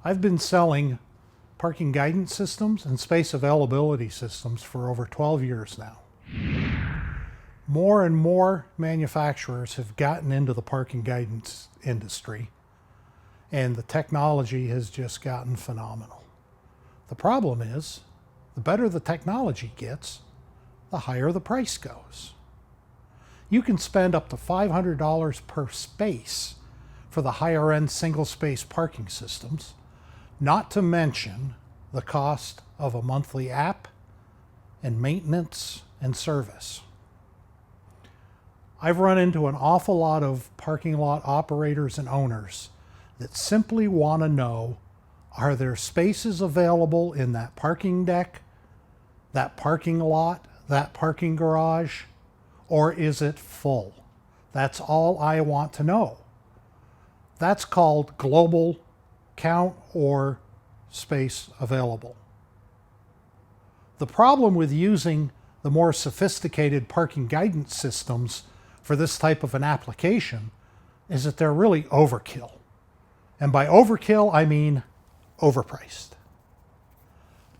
I've been selling parking guidance systems and space availability systems for over 12 years now. More and more manufacturers have gotten into the parking guidance industry, and the technology has just gotten phenomenal. The problem is, the better the technology gets, the higher the price goes. You can spend up to $500 per space for the higher end single space parking systems, not to mention the cost of a monthly app and maintenance and service. I've run into an awful lot of parking lot operators and owners that simply want to know, are there spaces available in that parking deck, that parking lot, that parking garage, or is it full? That's all I want to know. That's called global count or space available. The problem with using the more sophisticated parking guidance systems for this type of an application is that they're really overkill. And by overkill, I mean overpriced.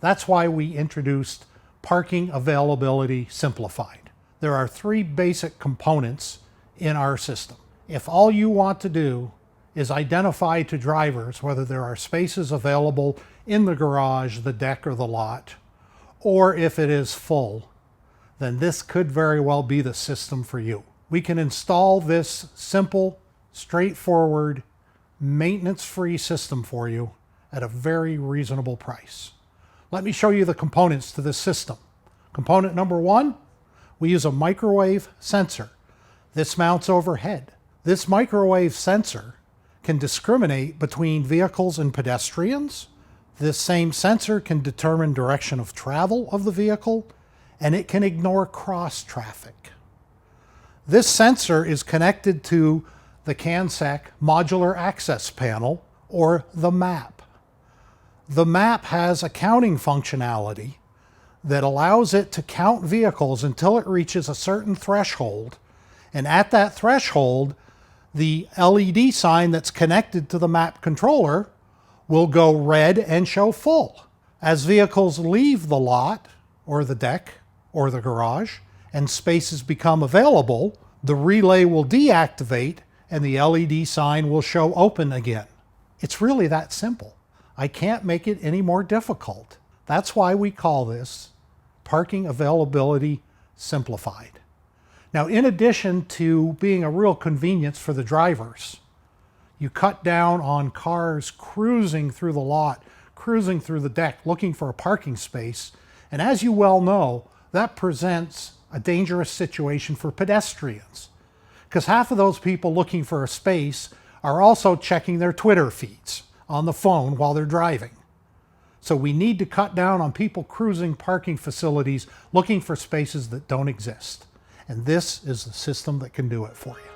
That's why we introduced Parking Availability Simplified. There are three basic components in our system. If all you want to do is identify to drivers whether there are spaces available in the garage, the deck, or the lot, or if it is full, then this could very well be the system for you. We can install this simple, straightforward, maintenance-free system for you at a very reasonable price. Let me show you the components to this system. Component number one, we use a microwave sensor. This mounts overhead. This microwave sensor can discriminate between vehicles and pedestrians. This same sensor can determine direction of travel of the vehicle, and it can ignore cross traffic. This sensor is connected to the CANSEC Modular Access Panel, or the MAP. The MAP has a counting functionality that allows it to count vehicles until it reaches a certain threshold, and at that threshold, the LED sign that's connected to the MAP controller will go red and show full. As vehicles leave the lot, or the deck, or the garage, and spaces become available, the relay will deactivate and the LED sign will show open again. It's really that simple. I can't make it any more difficult. That's why we call this Parking Availability Simplified. Now, in addition to being a real convenience for the drivers, you cut down on cars cruising through the lot, cruising through the deck, looking for a parking space. And as you well know, that presents a dangerous situation for pedestrians, because half of those people looking for a space are also checking their Twitter feeds on the phone while they're driving. So we need to cut down on people cruising parking facilities looking for spaces that don't exist. And this is the system that can do it for you.